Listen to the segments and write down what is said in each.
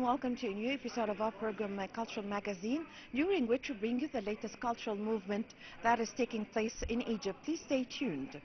welcome to a new episode of our program, Cultural Magazine, during which we bring you the latest cultural movement that is taking place in Egypt. Please stay tuned.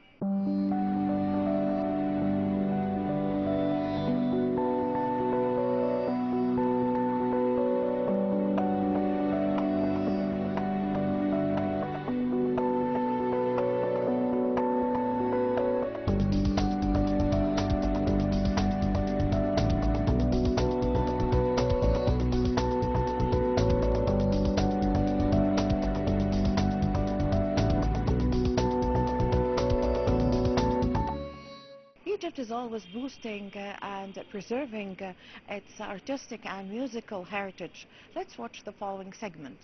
Egypt is always boosting and preserving its artistic and musical heritage. Let's watch the following segment.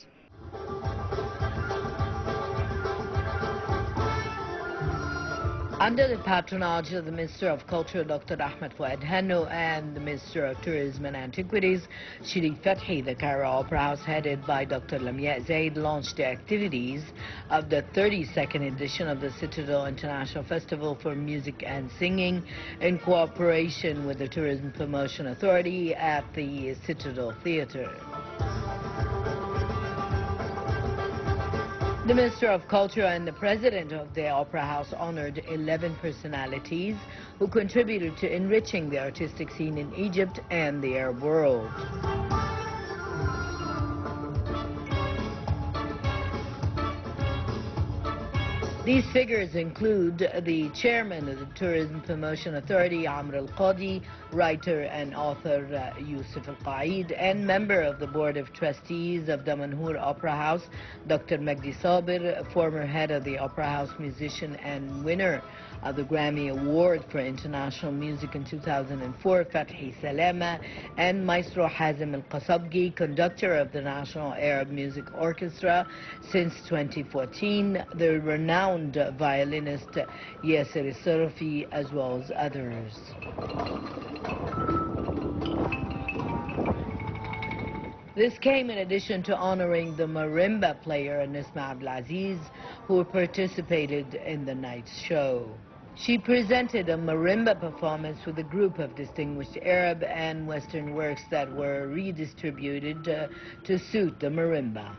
Under the patronage of the Minister of Culture, Dr. Ahmed Fouad Hanno, and the Minister of Tourism and Antiquities, Sherif Fethi, the Cairo Opera House, headed by Dr. Lamia Zaid, launched the activities of the 32nd edition of the Citadel International Festival for Music and Singing in cooperation with the Tourism Promotion Authority at the Citadel Theatre. The Minister of Culture and the President of the Opera House honored 11 personalities who contributed to enriching the artistic scene in Egypt and the Arab world. These figures include the chairman of the Tourism Promotion Authority, Amr Al-Qadi, writer and author Yusuf Al-Qaid, and member of the Board of Trustees of Damanhur Opera House, Dr. Magdi Sabir, former head of the Opera House, musician and winner of the Grammy Award for International Music in 2004, Fathi Salama, and Maestro Hazem Al-Qasabgi, conductor of the National Arab Music Orchestra since 2014, the renowned violinist Yasser Sarafi, as well as others. This came in addition to honoring the marimba player Nisma Abdelaziz, who participated in the night's show. She presented a marimba performance with a group of distinguished Arab and Western works that were redistributed to suit the marimba.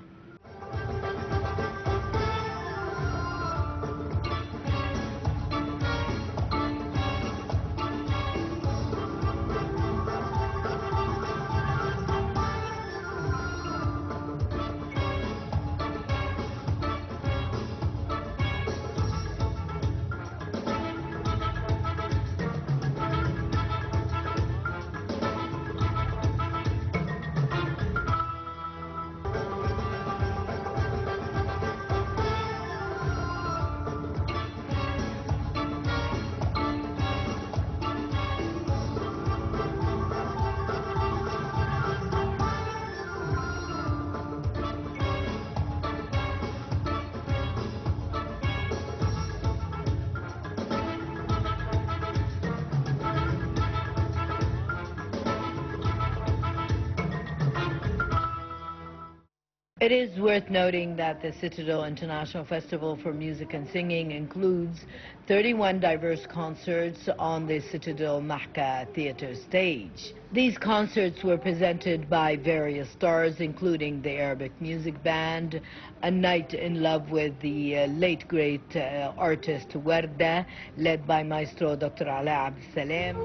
It is worth noting that the Citadel International Festival for Music and Singing includes 31 diverse concerts on the Citadel Mahka Theatre stage. These concerts were presented by various stars, including the Arabic Music Band, A Night in Love with the late great artist Warda, led by Maestro Dr. Ala Abdessalem.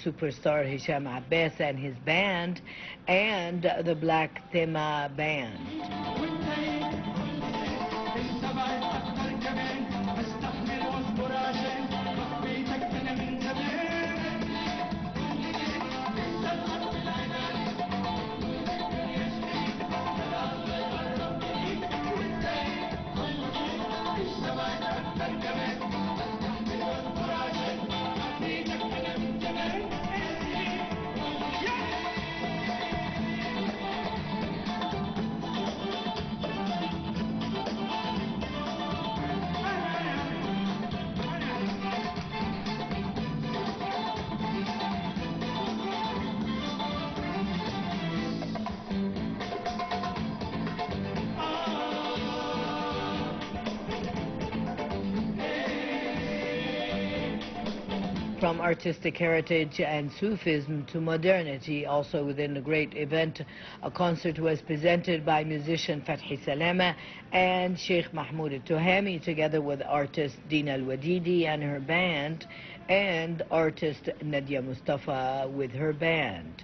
Superstar Hisham Abbas and his band, and the Black Thema Band. From artistic heritage and Sufism to modernity, also within the great event, a concert was presented by musician Fathi Salama and Sheikh Mahmoud Al-Tuhami, together with artist Dina Al-Wadidi and her band, and artist Nadia Mustafa with her band.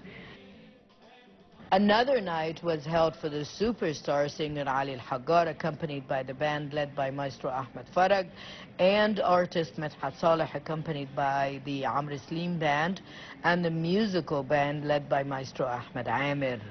Another night was held for the superstar singer Ali Al-Haggar, accompanied by the band led by Maestro Ahmed Farag, and artist Medhat Saleh, accompanied by the Amr Slim band, and the musical band led by Maestro Ahmed Amir.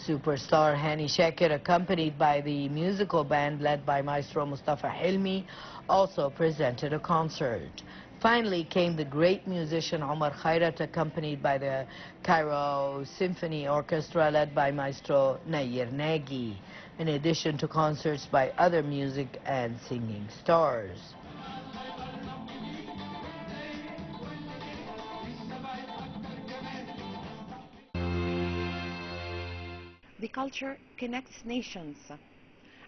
Superstar Hani Shakir, accompanied by the musical band led by Maestro Mustafa Hilmi, also presented a concert. Finally came the great musician Omar Khairat, accompanied by the Cairo Symphony Orchestra led by Maestro Nayir Nagy, in addition to concerts by other music and singing stars. The culture connects nations,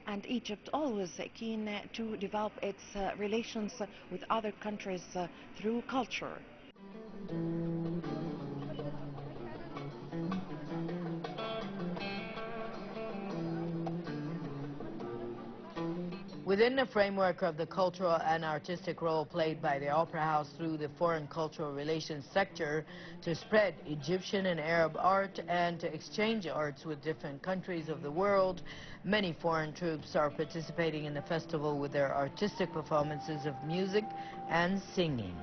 and Egypt always keen to develop its relations with other countries through culture. Within the framework of the cultural and artistic role played by the Opera House through the foreign cultural relations sector to spread Egyptian and Arab art and to exchange arts with different countries of the world, many foreign troops are participating in the festival with their artistic performances of music and singing.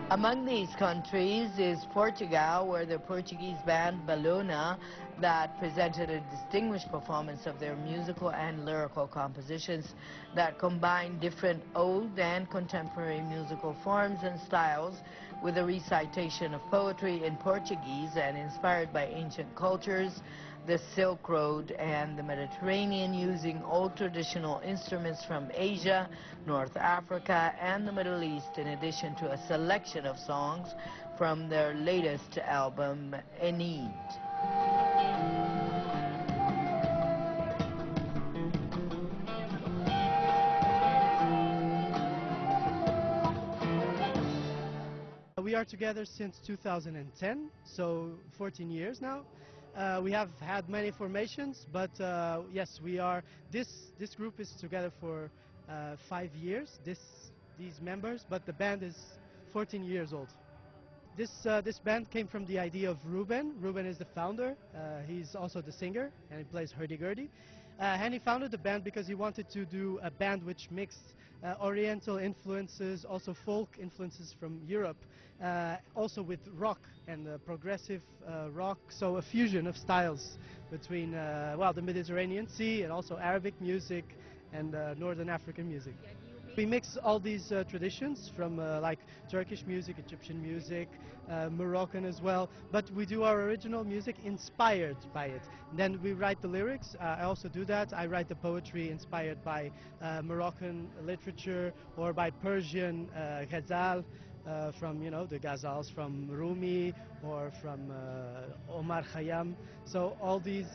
Among these countries is Portugal, where the Portuguese band Balona that presented a distinguished performance of their musical and lyrical compositions that combine different old and contemporary musical forms and styles with a recitation of poetry in Portuguese and inspired by ancient cultures, the Silk Road and the Mediterranean, using old traditional instruments from Asia, North Africa and the Middle East, in addition to a selection of songs from their latest album, Enid. We are together since 2010, so 14 years now. We have had many formations, but yes, we are. This group is together for 5 years. These members, but the band is 14 years old. This band came from the idea of Ruben. Ruben is the founder. He's also the singer, and he plays hurdy-gurdy. And he founded the band because he wanted to do a band which mixed Oriental influences, also folk influences from Europe, also with rock and progressive rock, so a fusion of styles between well, the Mediterranean Sea and also Arabic music and Northern African music. We mix all these traditions from like Turkish music, Egyptian music, Moroccan as well, but we do our original music inspired by it. And then we write the lyrics. I also do that. I write the poetry inspired by Moroccan literature or by Persian ghazal, from, you know, the ghazals from Rumi or from Omar Khayyam. So all these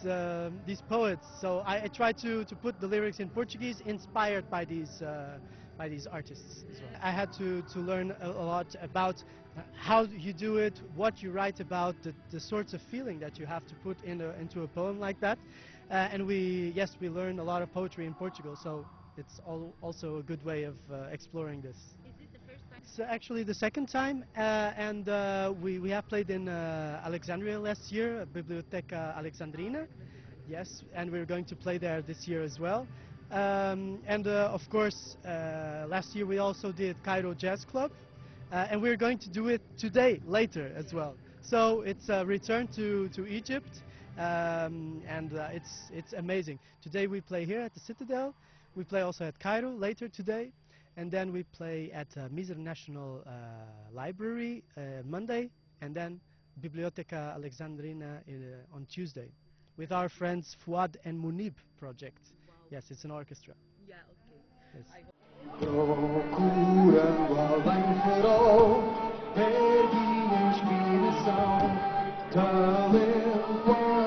poets. So I try to put the lyrics in Portuguese inspired by these artists as well. I had to learn a lot about how you do it, what you write about, the sorts of feeling that you have to put into a poem like that. And we learned a lot of poetry in Portugal, so it's also a good way of exploring this. Is it the first time? It's actually the second time, and we have played in Alexandria last year, Biblioteca Alexandrina. Yes, and we're going to play there this year as well. And of course, last year we also did Cairo Jazz Club, and we're going to do it today, later as well. So it's a return to Egypt, and it's amazing. Today we play here at the Citadel, we play also at Cairo later today, and then we play at Misr National Library Monday, and then Biblioteca Alexandrina on Tuesday with our friends Fuad and Munib project. Yes, it's an orchestra. Yeah, okay. Yes. Procurando além farol, perdi a inspiração, talento em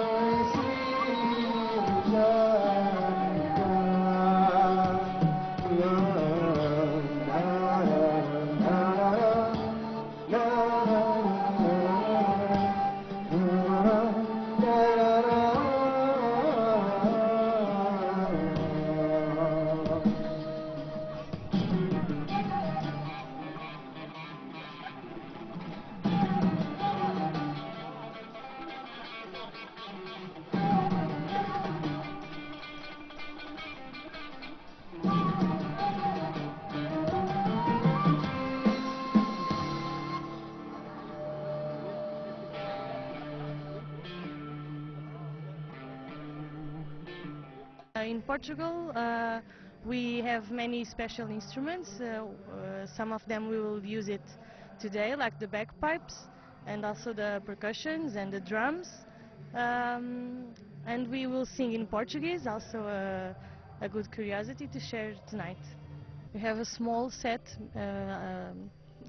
In Portugal, we have many special instruments. Some of them we will use it today, like the bagpipes, and also the percussions and the drums. And we will sing in Portuguese, also a good curiosity to share tonight. We have a small set,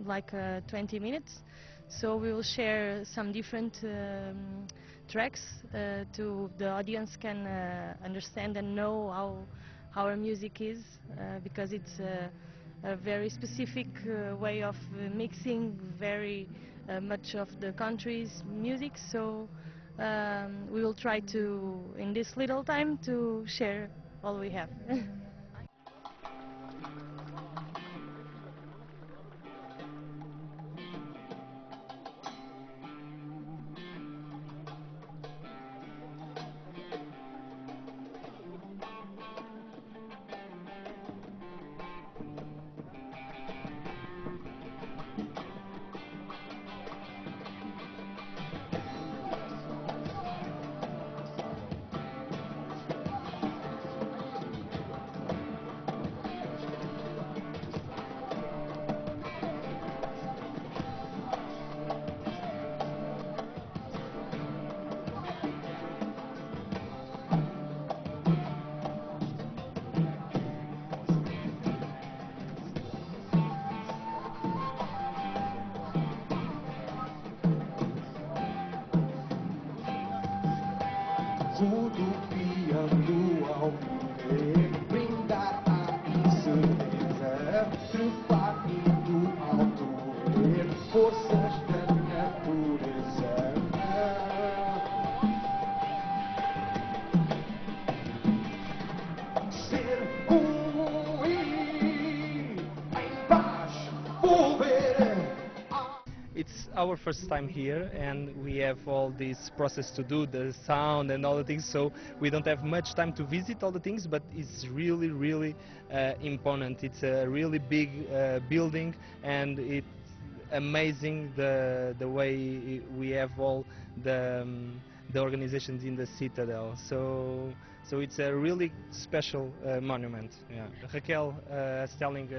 like 20 minutes, so we will share some different tracks to the audience can understand and know how our music is, because it's a very specific way of mixing very much of the country's music, so we will try to, in this little time, to share all we have. rodopiando ao viver, brindar a incerteza, trepar indo alto, ver forças da natureza. Ser em paz, volver. It's our first time here, and we have all this process to do, the sound and all the things, so we don't have much time to visit all the things, but it's really imponent. It's a really big building, and it's amazing the way we have all the organizations in the citadel. So it's a really special monument. Yeah. Raquel is telling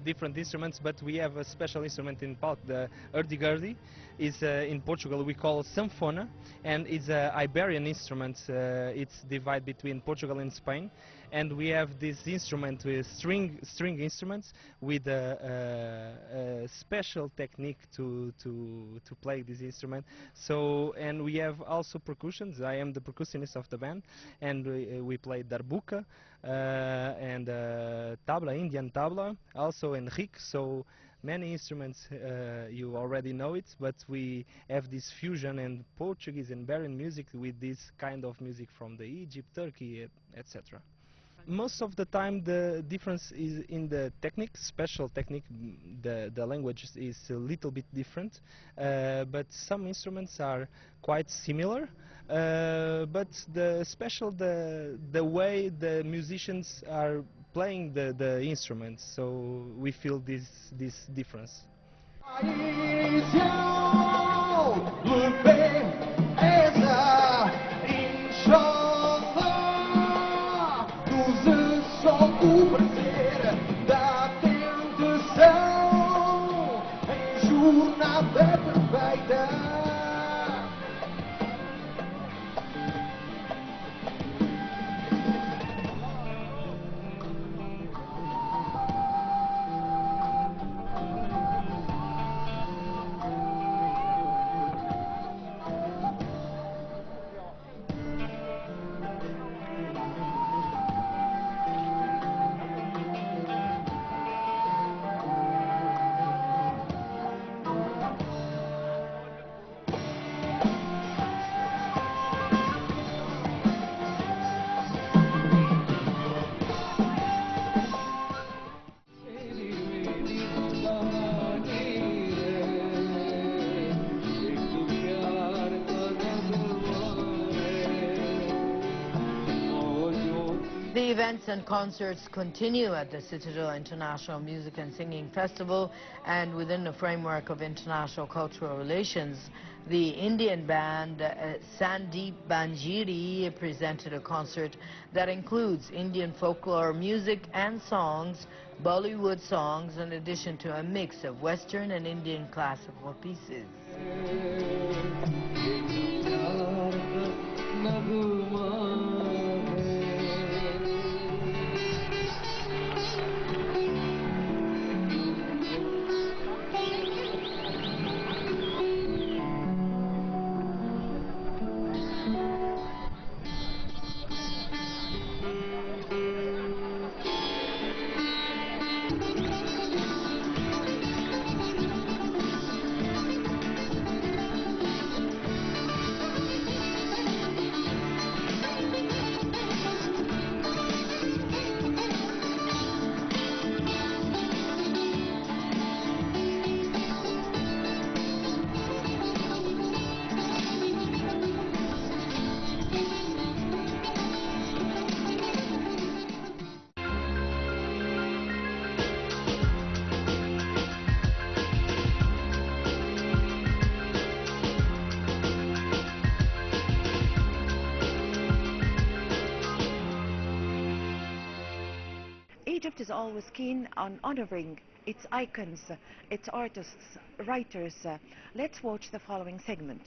different instruments, but we have a special instrument in Pau, the hurdy-gurdy. Is in Portugal we call sanfona, and it's an Iberian instrument. It's divided between Portugal and Spain, and we have this instrument with string instruments with a special technique to play this instrument. So, and we have also percussions. I am the percussionist of the band, and we play darbuka and tabla, Indian tabla, also Henrique. So many instruments, you already know it, but we have this fusion and Portuguese and Iberian music with this kind of music from the Egypt, Turkey, etc. Most of the time the difference is in the technique, special technique. The language is a little bit different, but some instruments are quite similar, but the way the musicians are playing the instruments, so we feel this difference. O prazer da tentação em jornada perfeita. Events and concerts continue at the Citadel International Music and Singing Festival, and within the framework of international cultural relations, the Indian band Sandeep Banjiri presented a concert that includes Indian folklore music and songs, Bollywood songs, in addition to a mix of Western and Indian classical pieces. Egypt is always keen on honoring its icons, its artists, writers. Let's watch the following segment.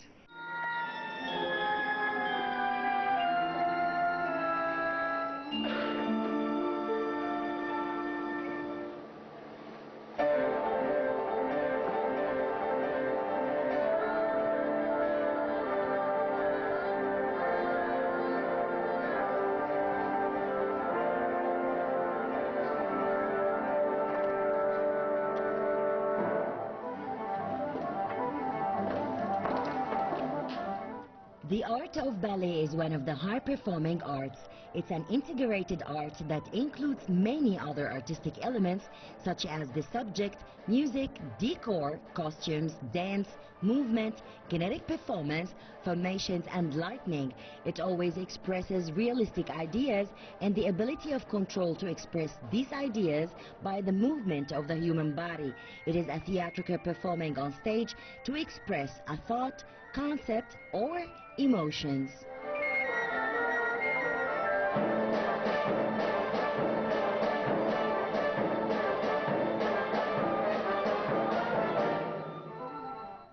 The art of ballet is one of the high-performing arts. It's an integrated art that includes many other artistic elements such as the subject, music, decor, costumes, dance, movement, kinetic performance, formations and lighting. It always expresses realistic ideas and the ability of control to express these ideas by the movement of the human body. It is a theatrical performing on stage to express a thought, concept or emotions.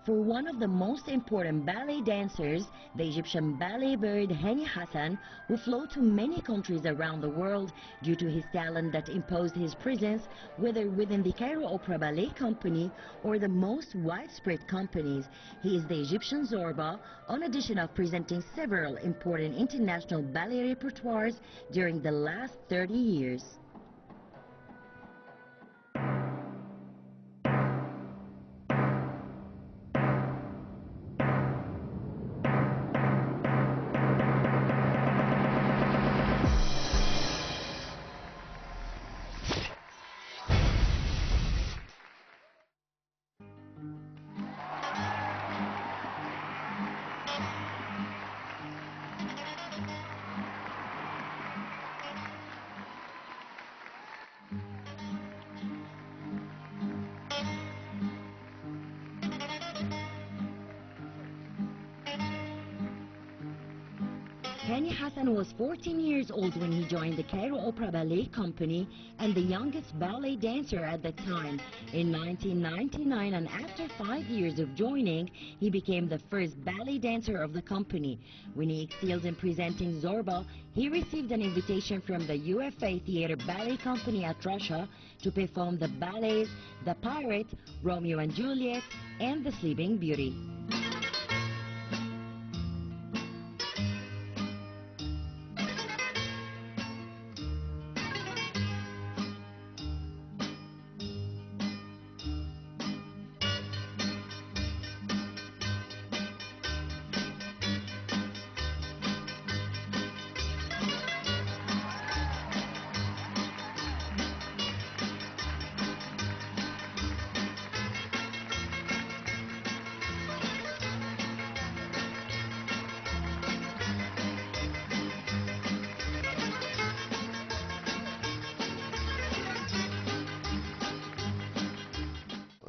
For one of the most important ballet dancers, the Egyptian ballet bird Hani Hassan, who flew to many countries around the world due to his talent that imposed his presence, whether within the Cairo Opera Ballet Company or the most widespread companies. He is the Egyptian Zorba, in addition of presenting several important international ballet repertoires during the last 30 years. Hani Hassan was 14 years old when he joined the Cairo Opera Ballet Company and the youngest ballet dancer at the time. In 1999, and after 5 years of joining, he became the first ballet dancer of the company. When he excelled in presenting Zorba, he received an invitation from the UFA Theatre Ballet Company at Russia to perform the ballets The Pirate, Romeo and Juliet, and The Sleeping Beauty.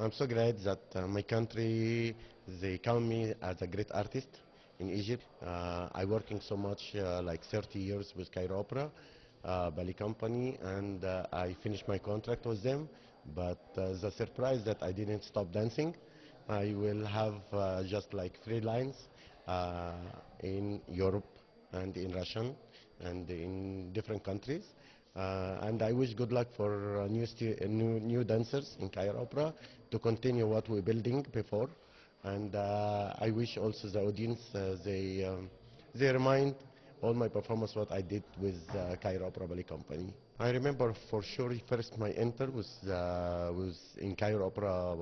I'm so glad that my country, they count me as a great artist in Egypt. I working so much, like 30 years with Cairo Opera, ballet company, and I finished my contract with them. But the surprise that I didn't stop dancing. I will have just like 3 lines uh, in Europe and in Russian and in different countries. And I wish good luck for new dancers in Cairo Opera to continue what we're building before. And I wish also the audience they remind all my performance what I did with Cairo Opera Ballet Company. I remember for sure first my enter was in Cairo Opera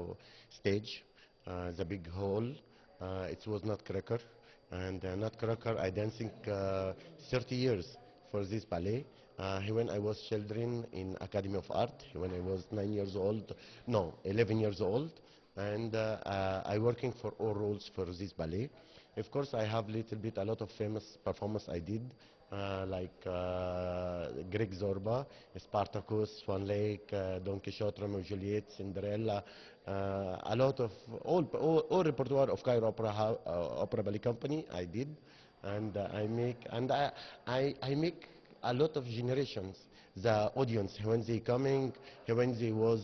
stage, the big hall. It was Nutcracker, and Nutcracker I dancing 30 years for this ballet. When I was children in Academy of Art, when I was 9 years old, no, 11 years old, and I working for all roles for this ballet. Of course, I have a lot of famous performance I did, like Greg Zorba, Spartacus, Swan Lake, Don Quixote, Romeo and Juliet, Cinderella, a lot of all repertoire of Cairo Opera Opera Ballet Company I did, and I make a lot of generations. The audience when they coming, when they was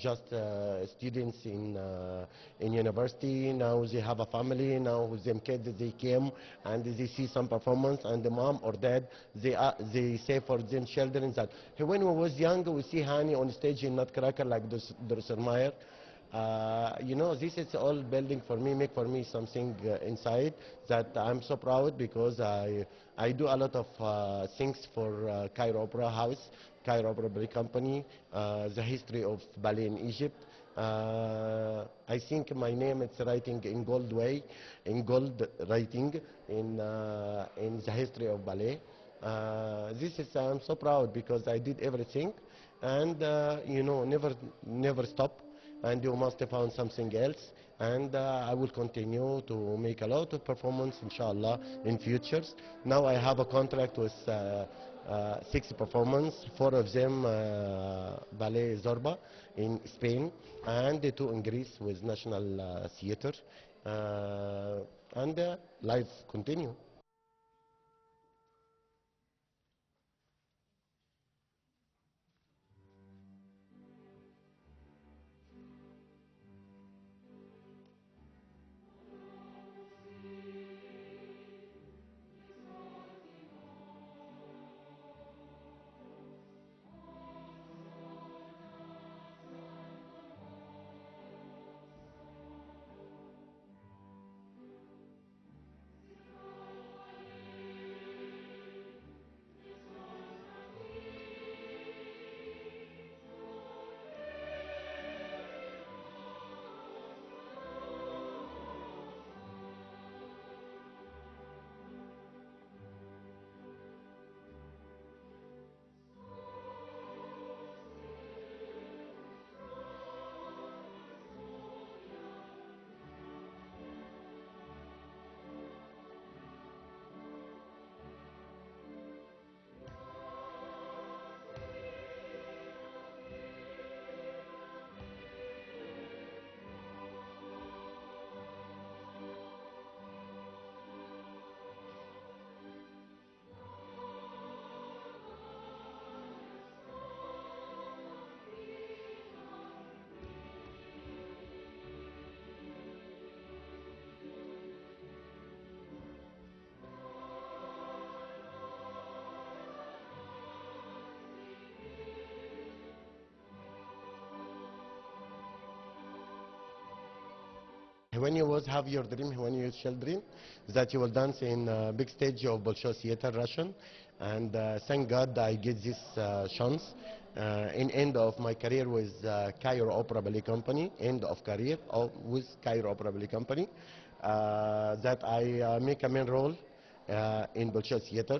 just students in university, now they have a family, now them kids they came and they see some performance, and the mom or dad they say for them children that when we was young we see Hani on stage in Nutcracker like Drosselmeyer. This is all building for me, make for me something inside that I'm so proud because I do a lot of things for Cairo Opera House, Cairo Opera Ballet Company, the history of ballet in Egypt. I think my name is writing in gold way, in gold writing in the history of ballet. This is I'm so proud because I did everything, and never stop, and you must have found something else, and I will continue to make a lot of performance inshallah in futures. Now I have a contract with 6 performance, 4 of them ballet Zorba in Spain, and 2 in Greece with National Theatre, and life continue. When you was have your dream, when you children, that you will dance in big stage of Bolshoi Theater Russian, and thank God I get this chance. In end of my career with Cairo Opera Ballet Company, end of career with Cairo Opera Ballet Company, that I make a main role in Bolshoi Theater.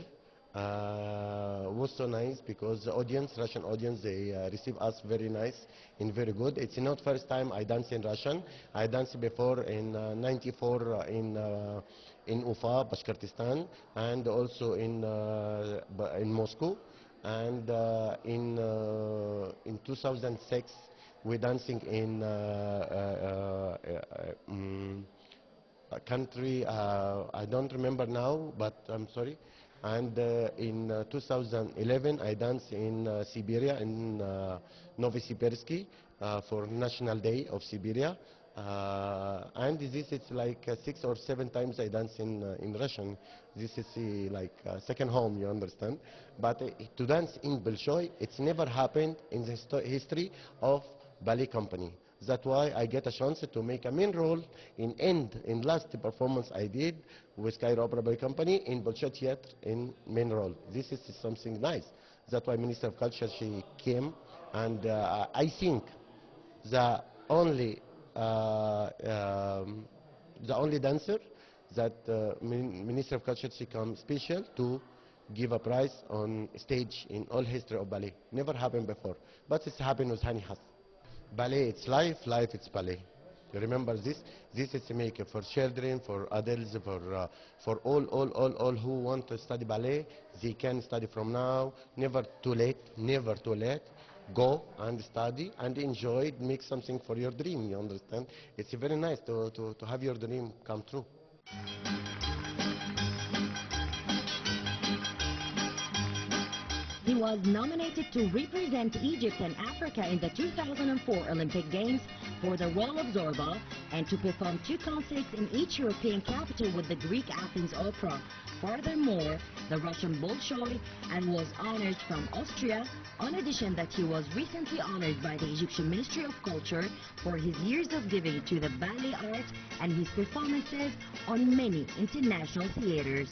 Was so nice because the audience, Russian audience, they receive us very nice and very good. It's not first time I dance in Russian. I danced before in '94 in Ufa, Bashkortostan, and also in Moscow, and in 2006 We're dancing in a country, I don't remember now, but I'm sorry. And in 2011, I danced in Siberia, in Novosibirsk, for National Day of Siberia. And this is like 6 or 7 times I dance in Russian. This is like second home, you understand. But to dance in Bolshoi, it's never happened in the history of ballet company. That's why I get a chance to make a main role in last performance I did with Cairo Opera Ballet Company in Bolshoi Theatre in main role. This is something nice. That's why Minister of Culture, she came, and I think the only the only dancer that Minister of Culture she come special to give a prize on stage in all history of ballet. Never happened before, but it's happened with Hani Hass. Ballet, it's life, life, it's ballet. You remember this? This is make for children, for adults, for all who want to study ballet. They can study from now. Never too late, never too late. Go and study and enjoy it. Make something for your dream, you understand? It's very nice to have your dream come true. He was nominated to represent Egypt and Africa in the 2004 Olympic Games for the role of Zorba and to perform 2 concerts in each European capital with the Greek Athens Opera. Furthermore, the Russian Bolshoi and was honored from Austria, in addition that he was recently honored by the Egyptian Ministry of Culture for his years of giving to the ballet art and his performances on many international theaters.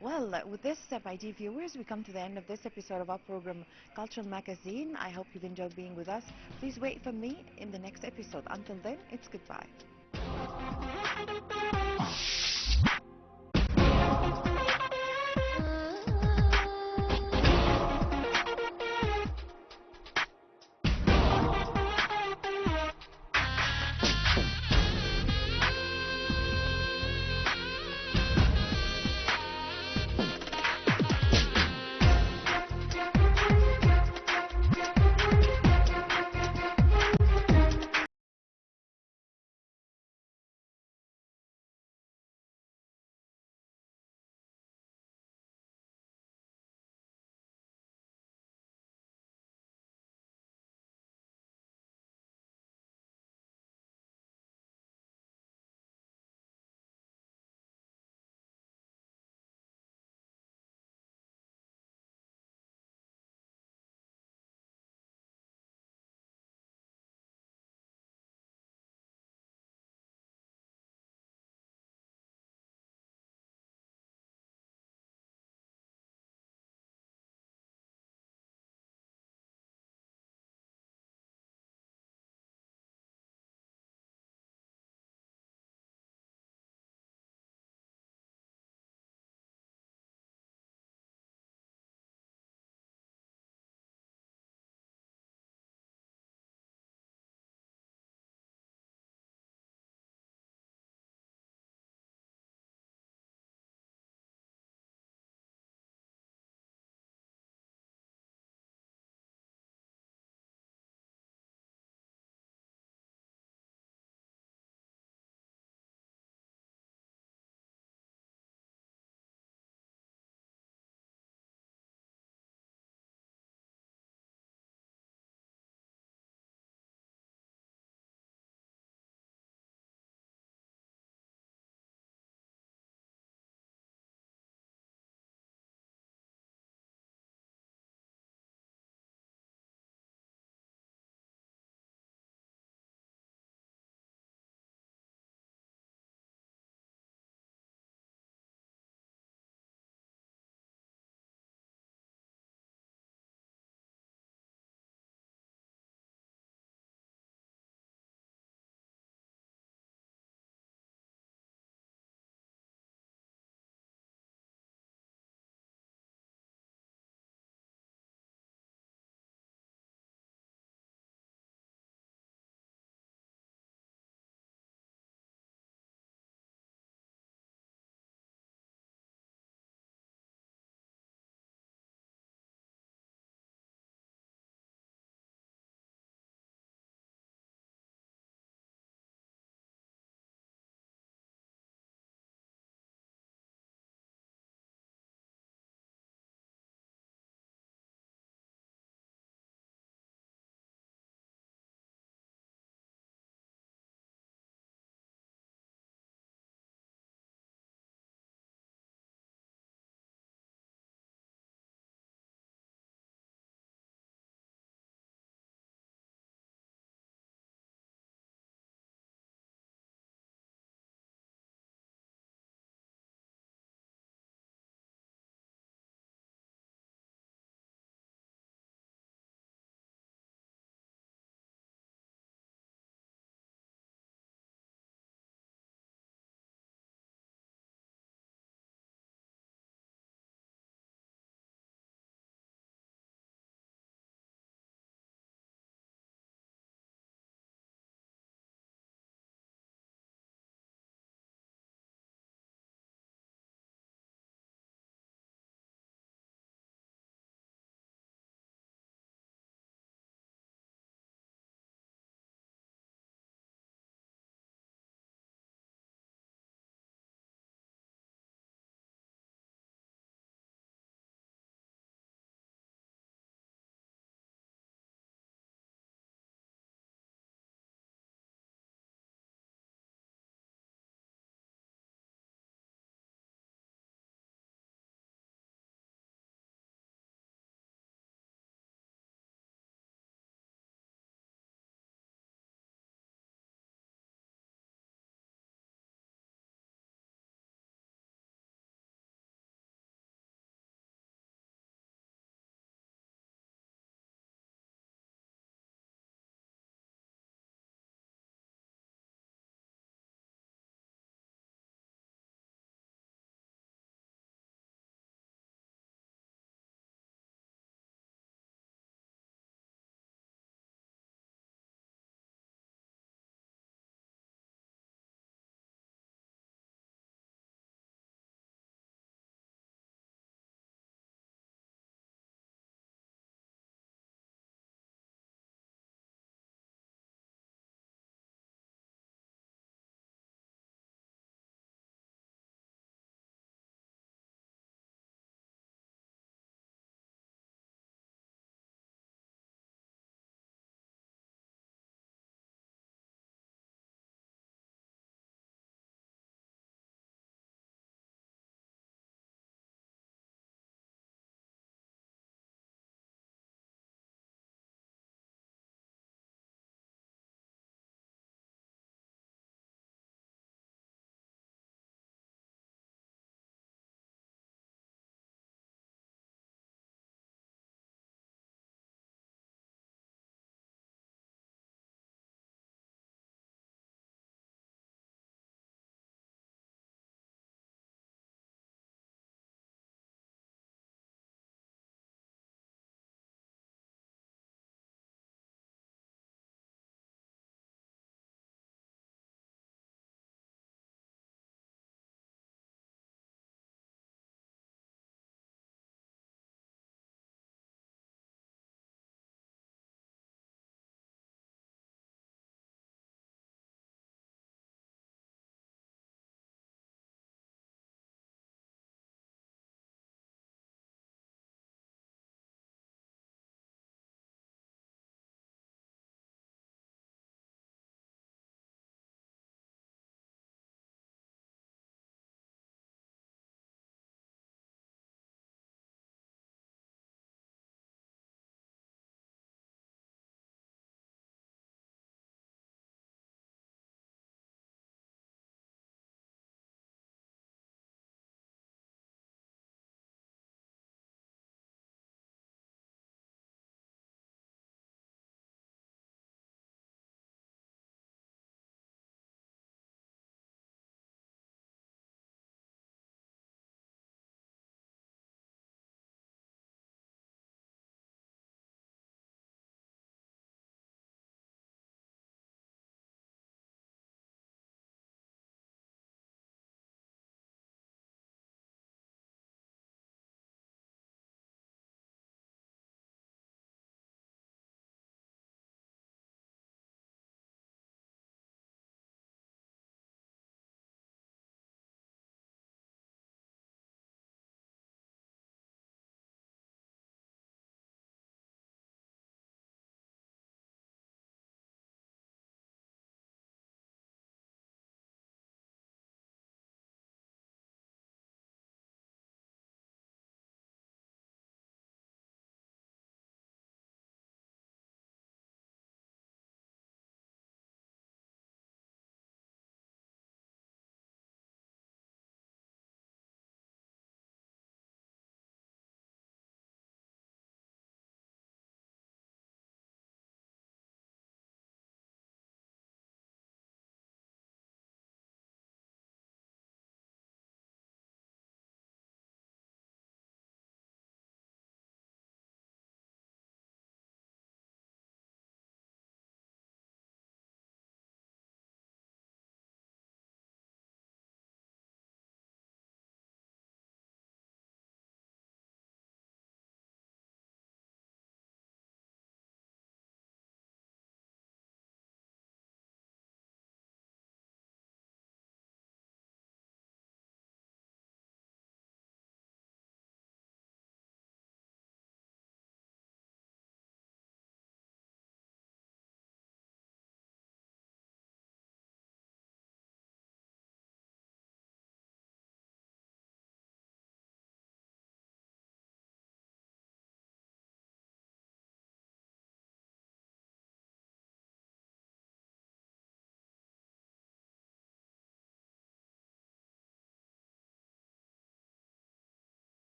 Well, with this, my dear viewers, we come to the end of this episode of our program, Cultural Magazine. I hope you've enjoyed being with us. Please wait for me in the next episode. Until then, it's goodbye.